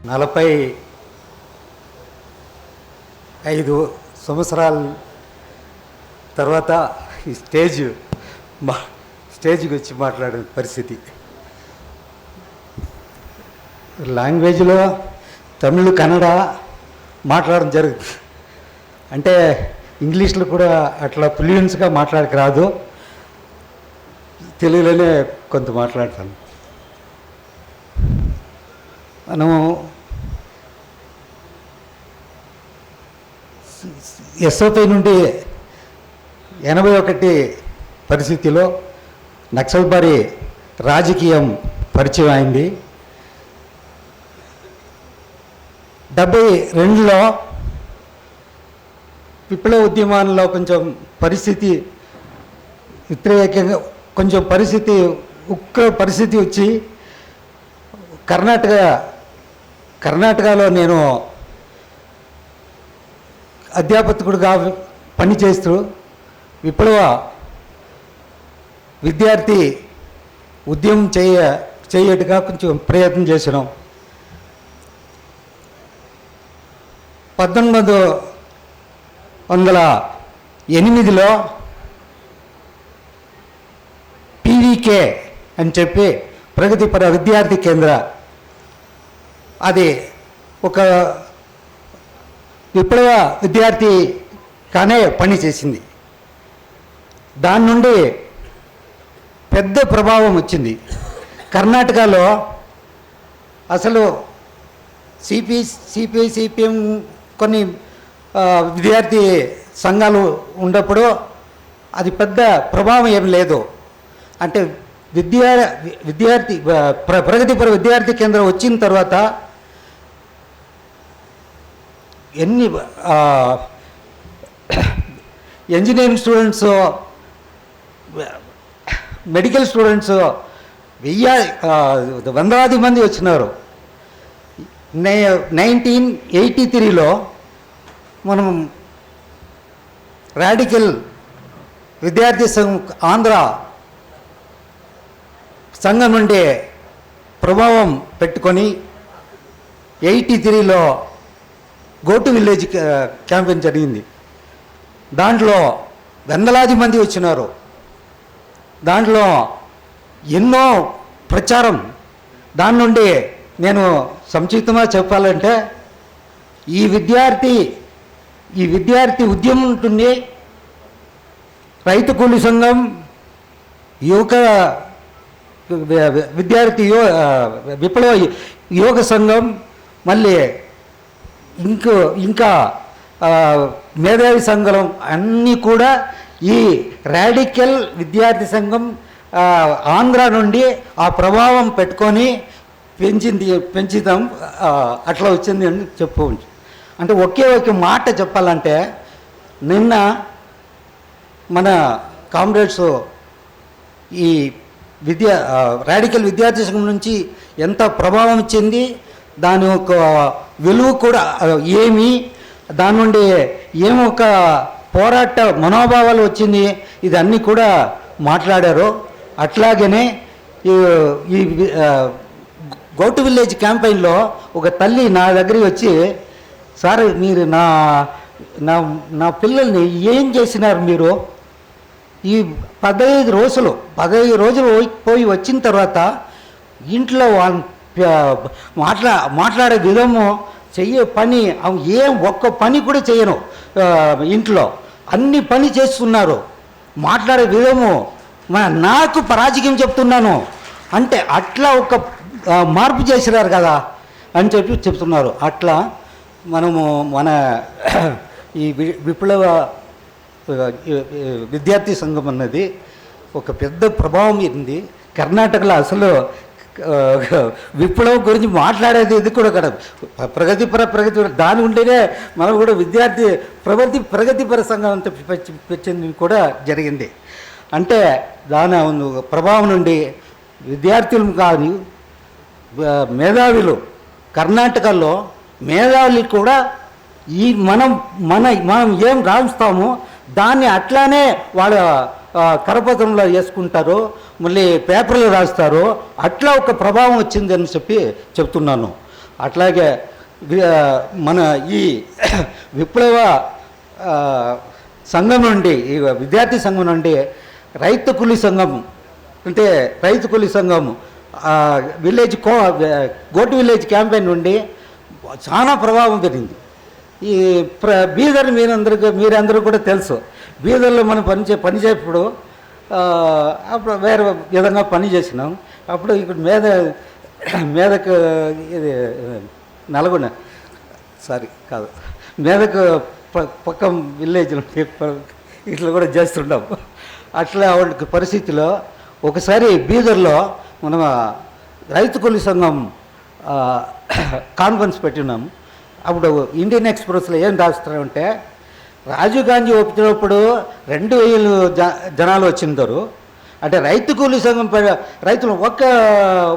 45 సంవత్సరాల తర్వాత ఈ స్టేజ్కి వచ్చి మాట్లాడే పరిస్థితి. లాంగ్వేజ్లో తమిళ్ కన్నడ మాట్లాడడం జరుగుతుంది. అంటే ఇంగ్లీష్లో కూడా అట్లా ఫ్లూయెన్స్గా మాట్లాడక రాదు, తెలుగులోనే కొంత మాట్లాడతాను. మనము ఎస్ఓపి నుండి 81 పరిస్థితిలో నక్సల్బారీ రాజకీయం పరిచయం అయింది. 72లో విప్లవ ఉద్యమాల్లో కొంచెం పరిస్థితి వ్యతిరేకంగా కొంచెం ఉగ్ర పరిస్థితి వచ్చి కర్ణాటకలో నేను అధ్యాపకుడిగా పనిచేస్తూ విప్లవ విద్యార్థి ఉద్యమం చేయట్టుగా కొంచెం ప్రయత్నం చేసినాం. 1908లో పీవీకే అని చెప్పి ప్రగతిపర విద్యార్థి కేంద్ర, అది ఒక విప్లవ విద్యార్థి కానే పనిచేసింది. దాని నుండి పెద్ద ప్రభావం వచ్చింది. కర్ణాటకలో అసలు సిపిఎం కొన్ని విద్యార్థి సంఘాలు ఉన్నప్పుడు అది పెద్ద ప్రభావం ఏం లేదు. అంటే విద్యార్థి ప్రగతిపర విద్యార్థి కేంద్రం వచ్చిన తర్వాత ఎన్ని ఇంజనీరింగ్ స్టూడెంట్స్, మెడికల్ స్టూడెంట్స్ వందలాది మంది వచ్చినారు. 1983లో మనం రాడికల్ విద్యార్థి ఆంధ్ర సంఘం నుండి ప్రభావం పెట్టుకొని 83లో గో టు విలేజ్ క్యాంపెయిన్ జరిగింది. దాంట్లో వందలాది మంది వచ్చినారు. దాంట్లో ఎన్నో ప్రచారం. దాని నుండి నేను సంక్షిప్తంగా చెప్పాలంటే ఈ విద్యార్థి ఉద్యమం ఉంటుంది, రైతు కూలి సంఘం, యువక విద్యార్థి విప్లవ యోగ సంఘం, మళ్ళీ ఇంకా మేధావి సంఘం అన్నీ కూడా ఈ రాడికల్ విద్యార్థి సంఘం ఆంధ్ర నుండి ఆ ప్రభావం పెట్టుకొని పెంచుతాం, అట్లా వచ్చింది అని చెప్పుకోవచ్చు. అంటే ఒకే మాట చెప్పాలంటే, నిన్న మన కామ్రేడ్స్ ఈ రాడికల్ విద్యార్థి సంఘం నుంచి ఎంత ప్రభావం ఇచ్చింది, దాని యొక్క విలువ కూడా ఏమి, దాని నుండి ఏమొక పోరాట మనోభావాలు వచ్చింది, ఇదన్నీ కూడా మాట్లాడారు. అట్లాగనే ఈ గో టు విలేజ్ క్యాంపెయిన్లో ఒక తల్లి నా దగ్గరికి వచ్చి, సార్ మీరు నా పిల్లల్ని ఏం చేసినారు మీరు, ఈ 15 రోజులు పోయి వచ్చిన తర్వాత ఇంట్లో మాట్లాడే విధము, చెయ్యే పని ఒక్క పని కూడా చేయను, ఇంట్లో అన్ని పని చేస్తున్నారు, మాట్లాడే విధము నాకు పరాజకీయం చెప్తున్నాను అంటే అట్లా ఒక మార్పు చేసినారు కదా అని చెప్తున్నారు. అట్లా మనము మన ఈ విప్లవ విద్యార్థి సంఘం అన్నది ఒక పెద్ద ప్రభావం ఉంది. కర్ణాటకలో అసలు విప్లవం గురించి మాట్లాడేది ఇది కూడా కదా, ప్రగతిపర దాని ఉంటేనే మనం కూడా ప్రగతిపర సంఘం అంతా పెంచింది కూడా జరిగింది. అంటే దాని ప్రభావం నుండి విద్యార్థులు కానీ మేధావులు, కర్ణాటకలో మేధావులు కూడా ఈ మనం ఏం రాస్తామో దాన్ని అట్లానే వాళ్ళ కరపత్రంలో వేసుకుంటారు, మళ్ళీ పేపర్లో రాస్తారు. అట్లా ఒక ప్రభావం వచ్చిందని చెప్తున్నాను. అట్లాగే మన ఈ విప్లవ సంఘం నుండి, ఈ విద్యార్థి సంఘం నుండి రైతు కూలీ సంఘం, అంటే రైతు కూలీ సంఘం విలేజ్ గోటు విలేజ్ క్యాంపెయిన్ నుండి చాలా ప్రభావం పెరిగింది. ఈ బీదర్ మీరందరూ కూడా తెలుసు. బీదర్లో మనం పనిచేప్పుడు అప్పుడు వేరే విధంగా పని చేసినాం. అప్పుడు ఇక్కడ మేదకు ఇది నల్గొండ కాదు, మేదకు పక్కన విలేజ్ ఇట్లా కూడా చేస్తుంటాం. అట్లా వాళ్ళకి పరిస్థితిలో ఒకసారి బీదర్లో మనం రైతు కూలీ సంఘం కాన్ఫరెన్స్ పెట్టినాం. అప్పుడు ఇండియన్ ఎక్స్ప్రెస్లో ఏం రాస్తారంటే, రాజీవ్ గాంధీ ఒప్పినప్పుడు 2000 జనాలు వచ్చిందరు. అంటే రైతు కూలీ సంఘం రైతులు ఒక్క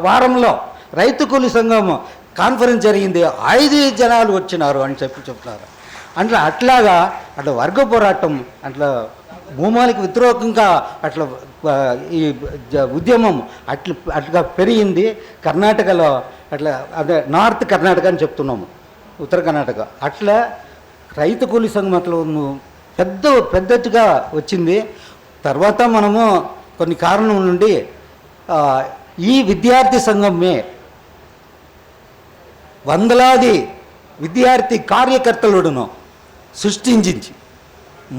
వారంలో రైతు కూలీ సంఘం కాన్ఫరెన్స్ జరిగింది, 5 జనాలు వచ్చినారు అని చెప్తున్నారు. అంటే అట్లాగా అట్లా వర్గ పోరాటం, అట్లా భూమాలకు వ్యతిరేకంగా అట్లా ఈ ఉద్యమం అట్లా పెరిగింది. కర్ణాటకలో అట్లా, అదే నార్త్ కర్ణాటక అని చెప్తున్నాము, ఉత్తర కర్ణాటక. అట్లా రైతు కూలీ సంఘం అట్లా పెద్దగా వచ్చింది. తర్వాత మనము కొన్ని కారణం నుండి ఈ విద్యార్థి సంఘమే వందలాది విద్యార్థి కార్యకర్తలను సృష్టించి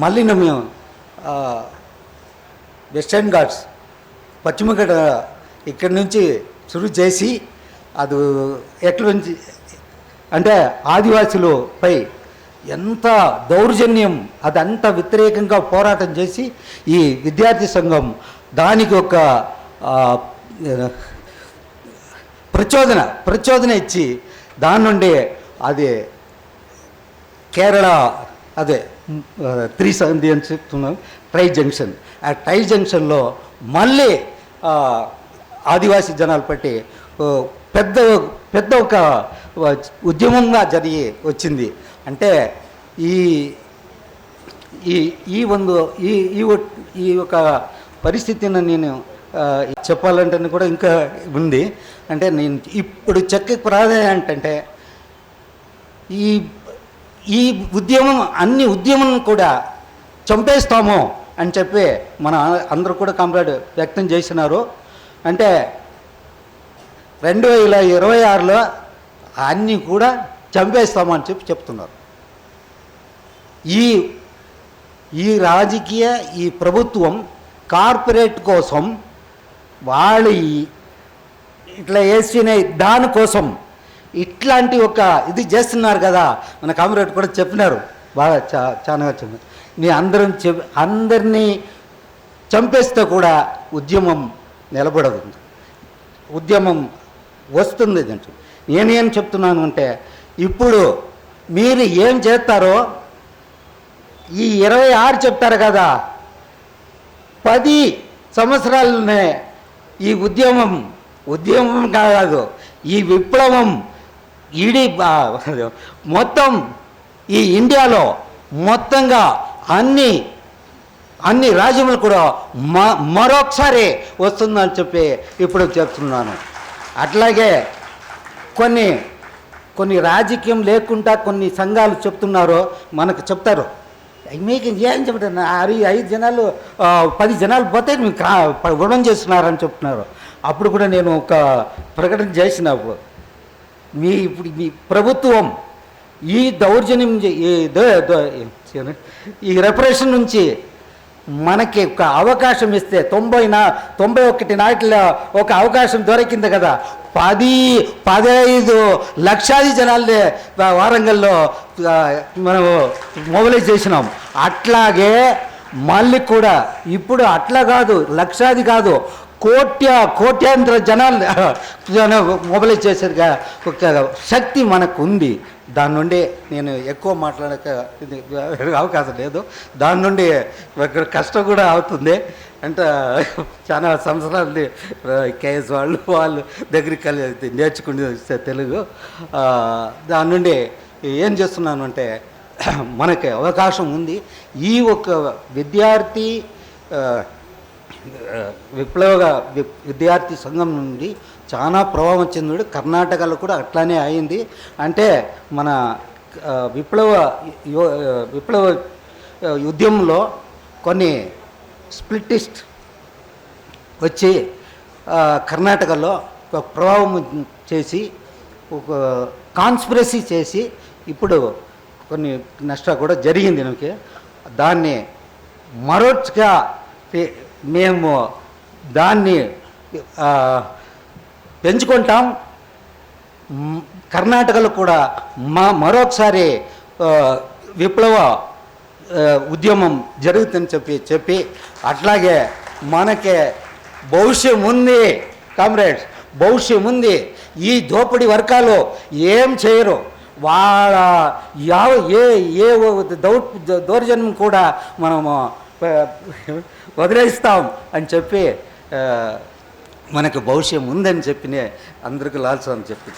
మళ్ళీ మేము వెస్టర్న్ ఘాట్స్ పశ్చిమఘట్ట ఇక్కడి నుంచి శురు చేసి, అది ఎట్ల నుంచి అంటే ఆదివాసులపై ఎంత దౌర్జన్యం, అదంతా వ్యతిరేకంగా పోరాటం చేసి ఈ విద్యార్థి సంఘం దానికి ఒక ప్రచోదన ఇచ్చి, దాని నుండి అది కేరళ అదే 3 సంధి అని చెప్తున్నాం, ట్రై జంక్షన్. ఆ ట్రై జంక్షన్లో మళ్ళీ ఆదివాసీ జనాలు పట్టి పెద్ద ఒక ఉద్యమంగా జరిగి వచ్చింది. అంటే ఈ ఈ ಒಂದು ఈ ఒక పరిస్థితిని నేను చెప్పాలంటే కూడా ఇంకా ఉంది. అంటే నేను ఇప్పుడు చెక్క ప్రాధాన్యం ఏంటంటే, ఈ ఉద్యమం అన్ని ఉద్యమం కూడా చంపేస్తాము అని చెప్పి మన అందరూ కూడా కంప్లైంట్ వ్యక్తం చేసినారు. అంటే 2026లో అన్నీ కూడా చంపేస్తామని చెప్తున్నారు. ఈ రాజకీయ ఈ ప్రభుత్వం కార్పొరేట్ కోసం వాళ్ళు ఇట్లా వేసిన దానికోసం ఇట్లాంటి ఒక ఇది చేస్తున్నారు కదా. మన కామ్రేడ్ కూడా చెప్పినారు, బాగా చాలా చెప్పినారు. అందరినీ చంపేస్తే కూడా ఉద్యమం నిలబడదు, ఉద్యమం వస్తుంది అంటూ. నేనేం చెప్తున్నాను అంటే, ఇప్పుడు మీరు ఏం చేస్తారో ఈ 26 చెప్తారు కదా, 10 సంవత్సరాలనే ఈ ఉద్యమం కాదు, ఈ విప్లవం మొత్తం ఈ ఇండియాలో మొత్తంగా అన్ని రాజ్యములు కూడా మరొకసారి వస్తుందని చెప్పి ఇప్పుడు చెప్తున్నాను. అట్లాగే కొన్ని రాజకీయం లేకుండా కొన్ని సంఘాలు చెప్తున్నారు, మనకు చెప్తారు, మీకు ఏం చెప్తారు, 5 జనాలు 10 జనాలు పోతే మీకు రుణం చేస్తున్నారని చెప్తున్నారు. అప్పుడు కూడా నేను ఒక ప్రకటన చేసినప్పుడు, ఇప్పుడు మీ ప్రభుత్వం ఈ దౌర్జన్యం ఈ రెప్రెషన్ నుంచి మనకి ఒక అవకాశం ఇస్తే 91 నాటిలో ఒక అవకాశం దొరికింది కదా, 15 లక్షాది జనాలే వారంగల్లో మనము మొబిలైజ్ చేసినాం. అట్లాగే మళ్ళీ కూడా ఇప్పుడు అట్లా కాదు, లక్షాది కాదు, కోట్యాంతర జనాలు మొబిలైజ్ చేసేదిగా ఒక శక్తి మనకు ఉంది. దాని నుండి నేను ఎక్కువ మాట్లాడక అవకాశం లేదు. దాని నుండి కష్టం కూడా అవుతుంది. అంటే చాలా సంవత్సరాలు కేఎస్ వాళ్ళు దగ్గరికి నేర్చుకుని తెలుగు. దాని నుండి ఏం చేస్తున్నాను అంటే, మనకి అవకాశం ఉంది. ఈ ఒక విద్యార్థి విప్లవ విద్యార్థి సంఘం నుండి చాలా ప్రభావం చెందాడు. కర్ణాటకలో కూడా అట్లానే అయింది. అంటే మన విప్లవ ఉద్యమంలో కొన్ని స్ప్లిటిస్ట్ వచ్చి కర్ణాటకలో ఒక ప్రభావం చేసి ఒక కాన్స్పిరసీ చేసి ఇప్పుడు కొన్ని నష్టం కూడా జరిగింది నాకు. దాన్ని మరోగా మేము దాన్ని పెంచుకుంటాం. కర్ణాటకలో కూడా మరొకసారి విప్లవ ఉద్యమం జరుగుతుందని చెప్పి అట్లాగే మనకి భవిష్యం ఉంది కామ్రేడ్స్, భవిష్యం ఉంది. ఈ దోపిడీ వర్గాలు ఏం చేయరు. వాళ్ళ ఏ దౌర్జన్యం కూడా మనము వదిలేస్తాం అని చెప్పి మనకు భవిష్యం ఉందని చెప్పి అందరికీ లాల్సా అని చెప్పి